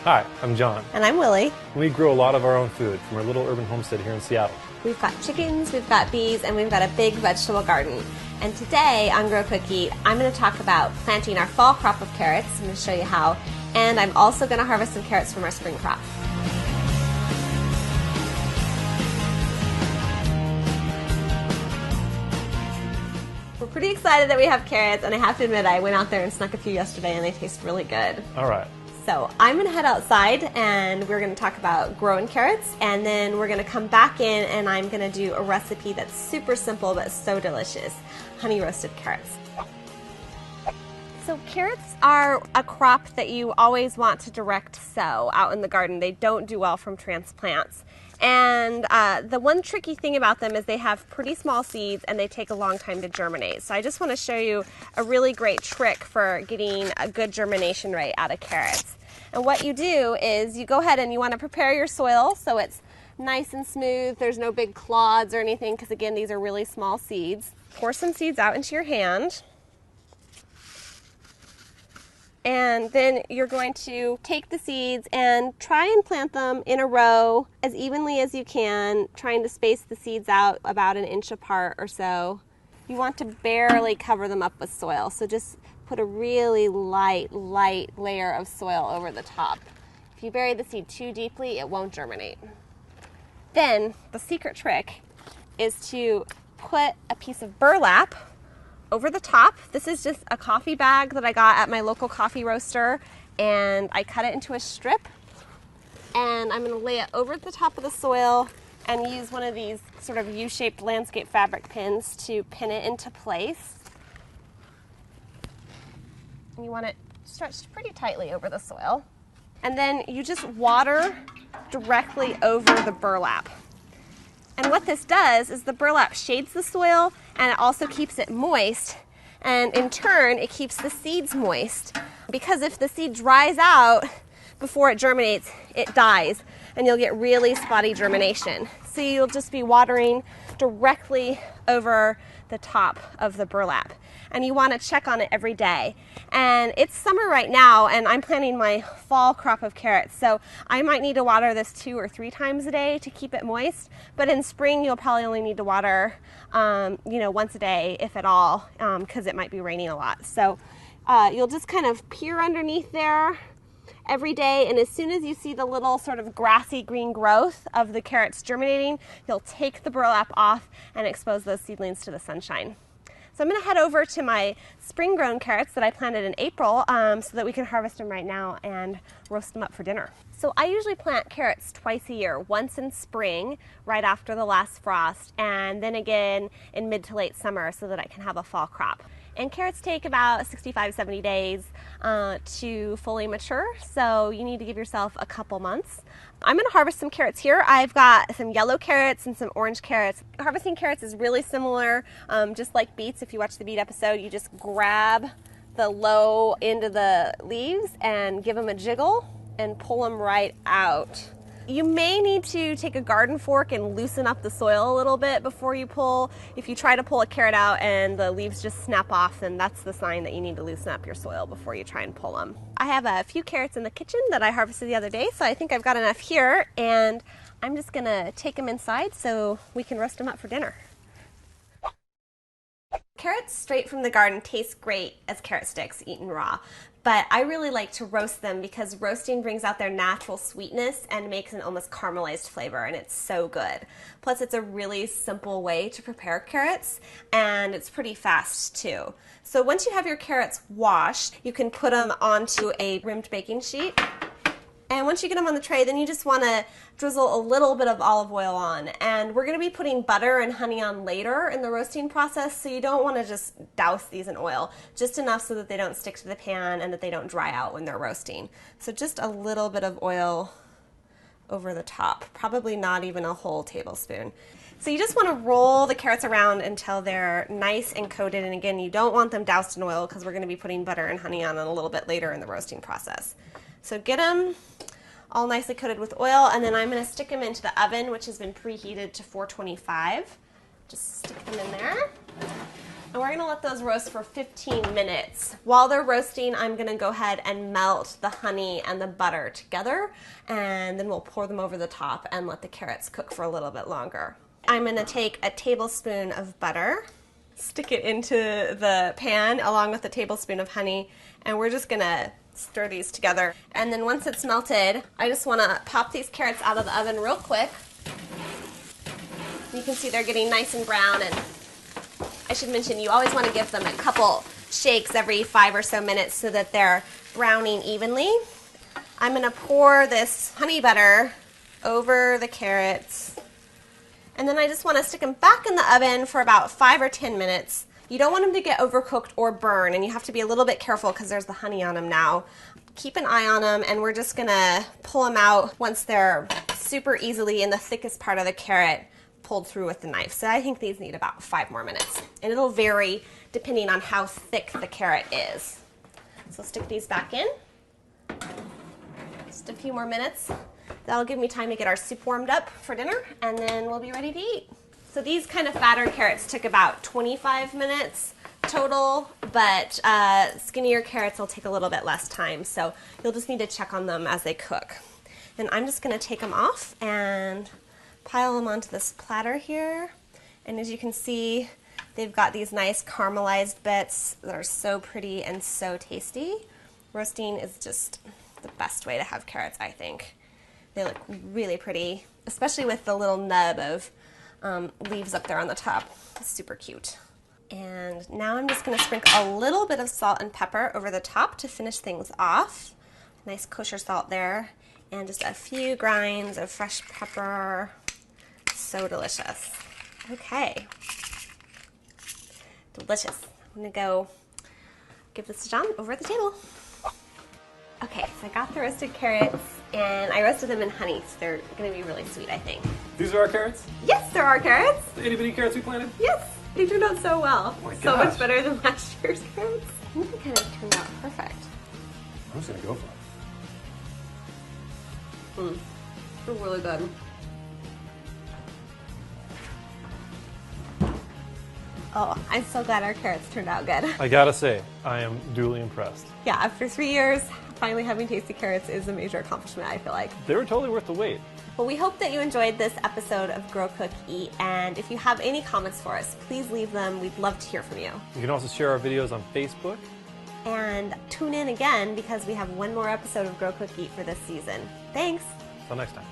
Hi, I'm John. And I'm Willie. We grow a lot of our own food from our little urban homestead here in Seattle. We've got chickens, we've got bees, and we've got a big vegetable garden. And today on Grow Cook Eat, I'm going to talk about planting our fall crop of carrots. I'm going to show you how. And I'm also going to harvest some carrots from our spring crop. We're pretty excited that we have carrots, and I have to admit I went out there and snuck a few yesterday and they taste really good. All right. So I'm going to head outside and we're going to talk about growing carrots, and then we're going to come back in and I'm going to do a recipe that's super simple but so delicious, honey roasted carrots. So carrots are a crop that you always want to direct sow out in the garden. They don't do well from transplants. And the one tricky thing about them is they have pretty small seeds and they take a long time to germinate. So I just want to show you a really great trick for getting a good germination rate out of carrots. And what you do is you go ahead and you want to prepare your soil so it's nice and smooth. There's no big clods or anything because, again, these are really small seeds. Pour some seeds out into your hand. And then you're going to take the seeds and try and plant them in a row as evenly as you can, trying to space the seeds out about an inch apart or so. You want to barely cover them up with soil, so just put a really light layer of soil over the top. If you bury the seed too deeply, it won't germinate. Then the secret trick is to put a piece of burlap over the top. This is just a coffee bag that I got at my local coffee roaster, and I cut it into a strip, and I'm going to lay it over the top of the soil and use one of these sort of U-shaped landscape fabric pins to pin it into place. You want it stretched pretty tightly over the soil, and then you just water directly over the burlap. And what this does is the burlap shades the soil and it also keeps it moist, and in turn it keeps the seeds moist, because if the seed dries out before it germinates, it dies and you'll get really spotty germination. So you'll just be watering directly over the top of the burlap, and you want to check on it every day. And it's summer right now and I'm planting my fall crop of carrots, so I might need to water this 2 or 3 times a day to keep it moist, but in spring you'll probably only need to water once a day, if at all, because it might be raining a lot. So you'll just kind of peer underneath there every day, and as soon as you see the little sort of grassy green growth of the carrots germinating, you'll take the burlap off and expose those seedlings to the sunshine. So I'm going to head over to my spring-grown carrots that I planted in April so that we can harvest them right now and roast them up for dinner. So I usually plant carrots twice a year, once in spring right after the last frost, and then again in mid to late summer so that I can have a fall crop. And carrots take about 65-70 days to fully mature, so you need to give yourself a couple months. I'm going to harvest some carrots here. I've got some yellow carrots and some orange carrots. Harvesting carrots is really similar, just like beets. If you watch the beet episode, you just grab the low end of the leaves and give them a jiggle and pull them right out. You may need to take a garden fork and loosen up the soil a little bit before you pull. If you try to pull a carrot out and the leaves just snap off, then that's the sign that you need to loosen up your soil before you try and pull them. I have a few carrots in the kitchen that I harvested the other day, so I think I've got enough here, and I'm just gonna take them inside so we can roast them up for dinner. Carrots straight from the garden taste great as carrot sticks eaten raw, but I really like to roast them because roasting brings out their natural sweetness and makes an almost caramelized flavor, and it's so good. Plus, it's a really simple way to prepare carrots, and it's pretty fast too. So once you have your carrots washed, you can put them onto a rimmed baking sheet. And once you get them on the tray, then you just want to drizzle a little bit of olive oil on. And we're going to be putting butter and honey on later in the roasting process, so you don't want to just douse these in oil. Just enough so that they don't stick to the pan and that they don't dry out when they're roasting. So just a little bit of oil over the top, probably not even a whole tablespoon. So you just want to roll the carrots around until they're nice and coated. And again, you don't want them doused in oil because we're going to be putting butter and honey on a little bit later in the roasting process. So get them all nicely coated with oil, and then I'm going to stick them into the oven, which has been preheated to 425. Just stick them in there. And we're gonna let those roast for 15 minutes. While they're roasting, I'm gonna go ahead and melt the honey and the butter together, and then we'll pour them over the top and let the carrots cook for a little bit longer. I'm gonna take a tablespoon of butter, stick it into the pan along with a tablespoon of honey, and we're just gonna stir these together. And then once it's melted, I just wanna pop these carrots out of the oven real quick. You can see they're getting nice and brown, and I should mention you always want to give them a couple shakes every 5 or so minutes so that they're browning evenly. I'm going to pour this honey butter over the carrots, and then I just want to stick them back in the oven for about 5 or 10 minutes. You don't want them to get overcooked or burn, and you have to be a little bit careful because there's the honey on them now. Keep an eye on them, and we're just going to pull them out once they're super easily in the thickest part of the carrot pulled through with the knife. So I think these need about 5 more minutes. And it'll vary depending on how thick the carrot is. So stick these back in. Just a few more minutes. That'll give me time to get our soup warmed up for dinner, and then we'll be ready to eat. So these kind of fatter carrots took about 25 minutes total, but skinnier carrots will take a little bit less time. So you'll just need to check on them as they cook. And I'm just gonna take them off and pile them onto this platter here, and as you can see, they've got these nice caramelized bits that are so pretty and so tasty. Roasting is just the best way to have carrots, I think. They look really pretty, especially with the little nub of leaves up there on the top. It's super cute. And now I'm just going to sprinkle a little bit of salt and pepper over the top to finish things off. Nice kosher salt there, and just a few grinds of fresh pepper. So delicious. Okay. Delicious. I'm gonna go give this to John over at the table. Okay, so I got the roasted carrots, and I roasted them in honey, so they're gonna be really sweet, I think. These are our carrots? Yes, there are carrots. The itty bitty carrots we planted? Yes, they turned out so well. Oh my so gosh. much better than last year's carrots. I think they kind of turned out perfect. I'm just gonna go for it. They're really good. Oh, I'm so glad our carrots turned out good. I gotta say, I am duly impressed. Yeah, after 3 years, finally having tasty carrots is a major accomplishment, I feel like. They were totally worth the wait. Well, we hope that you enjoyed this episode of Grow, Cook, Eat, and if you have any comments for us, please leave them. We'd love to hear from you. You can also share our videos on Facebook. And tune in again because we have one more episode of Grow, Cook, Eat for this season. Thanks! Until next time.